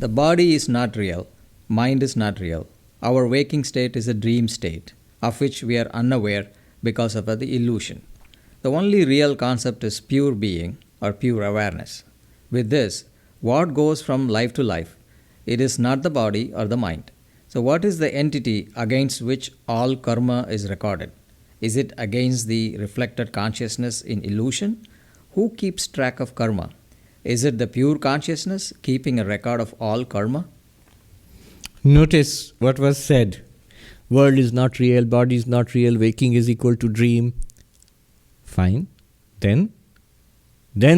The body is not real, mind is not real. Our waking state is a dream state, of which we are unaware because of the illusion. The only real concept is pure being or pure awareness. With this, what goes from life to life? It is not the body or the mind. So, what is the entity against which all karma is recorded? Is it against the reflected consciousness in illusion? Who keeps track of karma? Is it the pure consciousness keeping a record of all karma? Notice what was said. World is not real, body is not real, waking is equal to dream. Fine. Then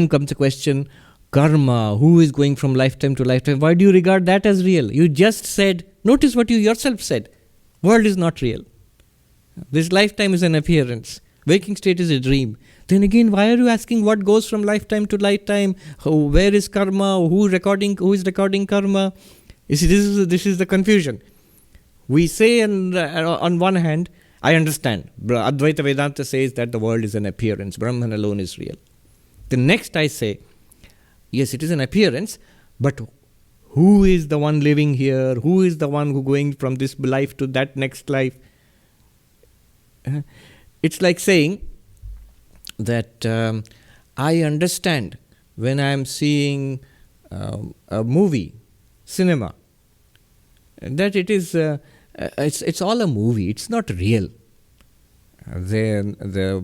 comes the question, karma, who is going from lifetime to lifetime? Why do you regard that as real? You just said, notice what you yourself said. World is not real. This lifetime is an appearance. Waking state is a dream. Then again, why are you asking what goes from lifetime to lifetime? Where is karma? Who is recording karma? You see, this is the confusion. We say on one hand, I understand. Advaita Vedanta says that the world is an appearance. Brahman alone is real. The next I say, yes, it is an appearance, but who is the one living here? Who is the one who going from this life to that next life? It's like saying that I understand when I am seeing a movie, cinema, that it is it's all a movie. It's not real. Neither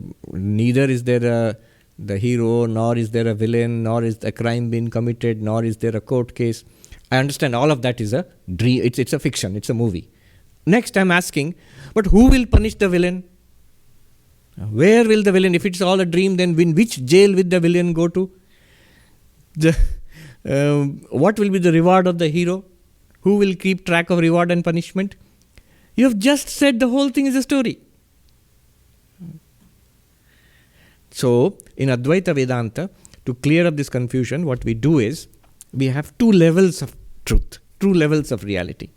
is there the hero, nor is there a villain, nor is a crime being committed, nor is there a court case. I understand all of that is a dream. It's a fiction. It's a movie. Next, I'm asking, but who will punish the villain? Where will the villain? If it's all a dream, then in which jail will the villain go to? What will be the reward of the hero? Who will keep track of reward and punishment? You have just said the whole thing is a story. So, in Advaita Vedanta, to clear up this confusion, what we do is, we have two levels of truth, two levels of reality.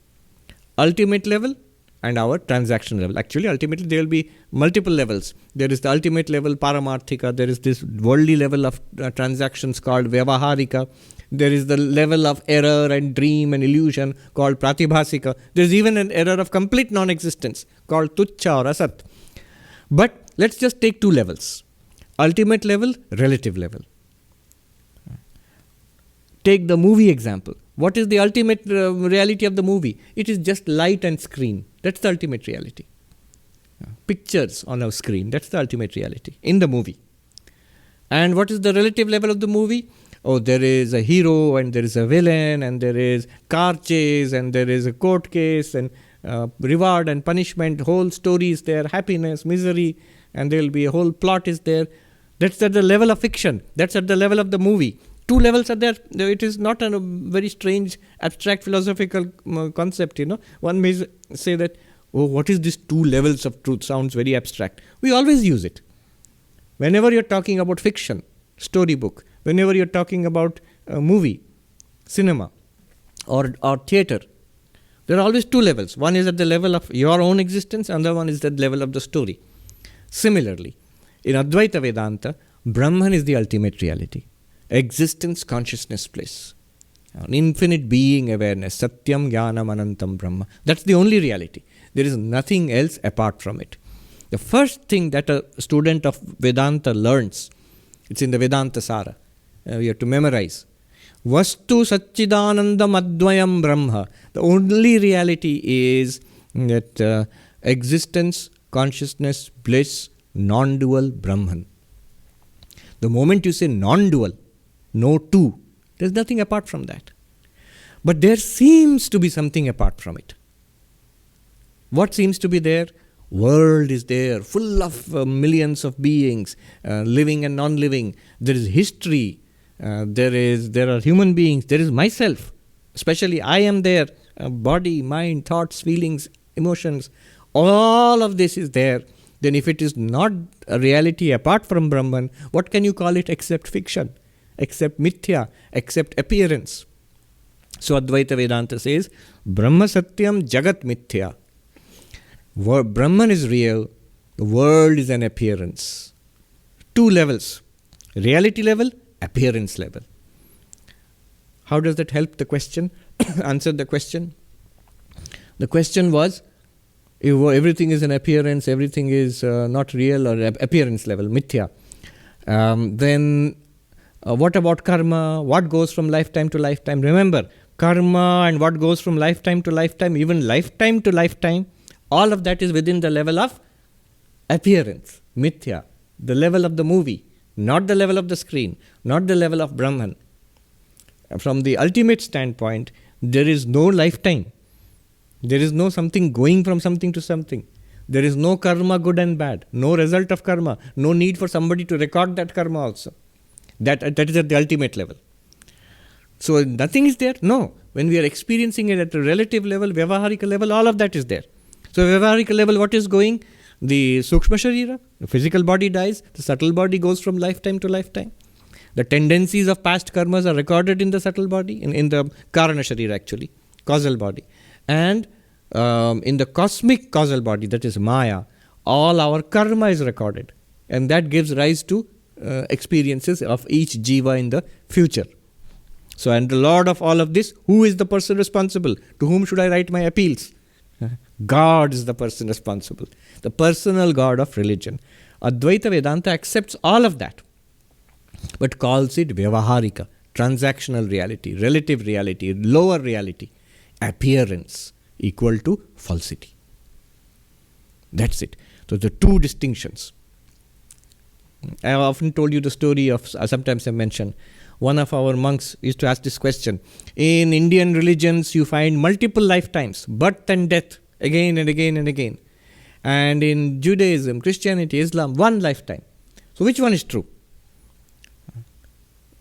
Ultimate level and our transaction level. Actually, ultimately, there will be multiple levels. There is the ultimate level, Paramarthika. There is this worldly level of transactions called Vyavaharika. There is the level of error and dream and illusion called Pratibhasika. There is even an error of complete non-existence called Tuchcha or Asat. But let's just take two levels. Ultimate level, relative level. Take the movie example. What is the ultimate reality of the movie? It is just light and screen. That's the ultimate reality. Pictures on a screen. That's the ultimate reality in the movie. And what is the relative level of the movie? Oh, there is a hero and there is a villain and there is car chase and there is a court case and reward and punishment. Whole story is there, happiness, misery, and there will be a whole plot is there. That's at the level of fiction. That's at the level of the movie. Two levels are there. It is not a very strange, abstract philosophical concept, One may say that, oh, what is this two levels of truth? Sounds very abstract. We always use it. Whenever you're talking about fiction, storybook, whenever you're talking about a movie, cinema, or theater, there are always two levels. One is at the level of your own existence, another one is at the level of the story. Similarly, in Advaita Vedanta, Brahman is the ultimate reality. Existence, consciousness, bliss. An infinite being awareness. Satyam, Jnanam, Anantam, Brahma. That's the only reality. There is nothing else apart from it. The first thing that a student of Vedanta learns, it's in the Vedanta Sara. We have to memorize. Vastu Satchidanandam Advayam Brahma. The only reality is that existence, consciousness, bliss, non-dual Brahman. The moment you say non-dual, no two, there's nothing apart from that. But there seems to be something apart from it. What seems to be there? World is there, full of millions of beings, living and non-living. There is history. There are human beings. There is myself. Especially I am there. Body, mind, thoughts, feelings, emotions. All of this is there. Then if it is not a reality apart from Brahman, what can you call it except fiction, except mithya, except appearance? So Advaita Vedanta says, Brahma Satyam Jagat Mithya. Brahman is real, the world is an appearance. Two levels, reality level, appearance level. How does that help the question? Answer the question? The question was, if everything is an appearance, everything is not real, or appearance level, mithya, then what about karma? What goes from lifetime to lifetime? Remember, karma and what goes from lifetime to lifetime, even lifetime to lifetime, all of that is within the level of appearance, mithya, the level of the movie, not the level of the screen, not the level of Brahman. From the ultimate standpoint, there is no lifetime. There is no something going from something to something. There is no karma, good and bad, no result of karma, no need for somebody to record that karma also. That is at the ultimate level. So nothing is there? No. When we are experiencing it at a relative level, Vyavaharika level, all of that is there. So Vyavaharika level, what is going? The Sukshma Sharira, the physical body dies, the subtle body goes from lifetime to lifetime. The tendencies of past karmas are recorded in the subtle body, in the Karana Sharira actually, causal body. And in the cosmic causal body, that is Maya, all our karma is recorded. And that gives rise to experiences of each jiva in the future. So, and the Lord of all of this, who is the person responsible? To whom should I write my appeals? God is the person responsible. The personal God of religion. Advaita Vedanta accepts all of that, but calls it Vyavaharika, transactional reality, relative reality, lower reality, appearance equal to falsity. That's it. So the two distinctions. I have often told you the story of, sometimes I mention, one of our monks used to ask this question. In Indian religions, you find multiple lifetimes, birth and death, again and again and again. And in Judaism, Christianity, Islam, one lifetime. So which one is true?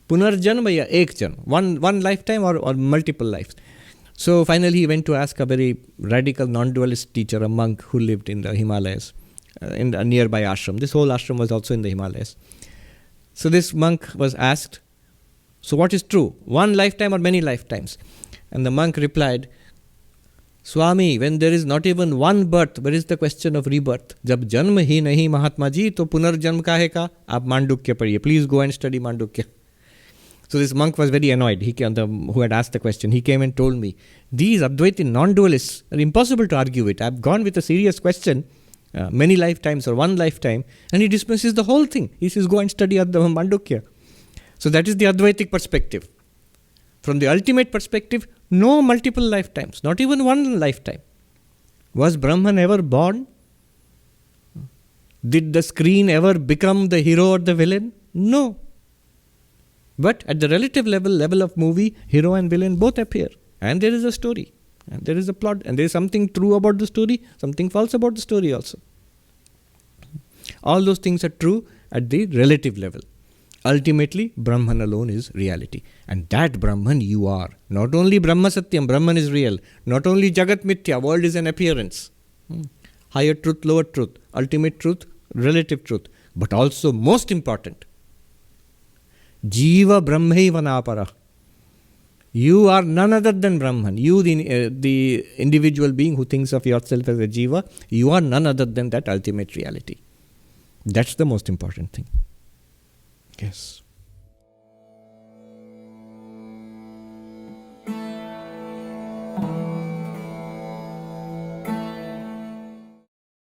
Punarjanma ya ek janma, one lifetime or multiple lives. So finally he went to ask a very radical non-dualist teacher, a monk who lived in the Himalayas, in a nearby ashram. This whole ashram was also in the Himalayas. So this monk was asked, so what is true? One lifetime or many lifetimes? And the monk replied, Swami, when there is not even one birth, where is the question of rebirth? Jab janma hi nahi Mahatma ji, to punarjanm kahe ka? Aap Mandukya padhiye. Please go and study Mandukya. So this monk was very annoyed, who had asked the question. He came and told me, these Advaiti non-dualists are impossible to argue with. I've gone with a serious question, many lifetimes or one lifetime, and he dismisses the whole thing. He says, go and study Mandukya. So that is the Advaitic perspective. From the ultimate perspective, no multiple lifetimes, not even one lifetime. Was Brahman ever born? Did the screen ever become the hero or the villain? No. But at the relative level of movie, hero and villain both appear. And there is a story. And there is a plot. And there is something true about the story, something false about the story also. All those things are true at the relative level. Ultimately, Brahman alone is reality. And that Brahman you are. Not only Brahma Satyam, Brahman is real. Not only Jagat Mithya, world is an appearance. Higher truth, lower truth. Ultimate truth, relative truth. But also most important, Jiva Brahmaiva Napara. You are none other than Brahman. You, the individual being who thinks of yourself as a Jiva, you are none other than that ultimate reality. That's the most important thing. Yes.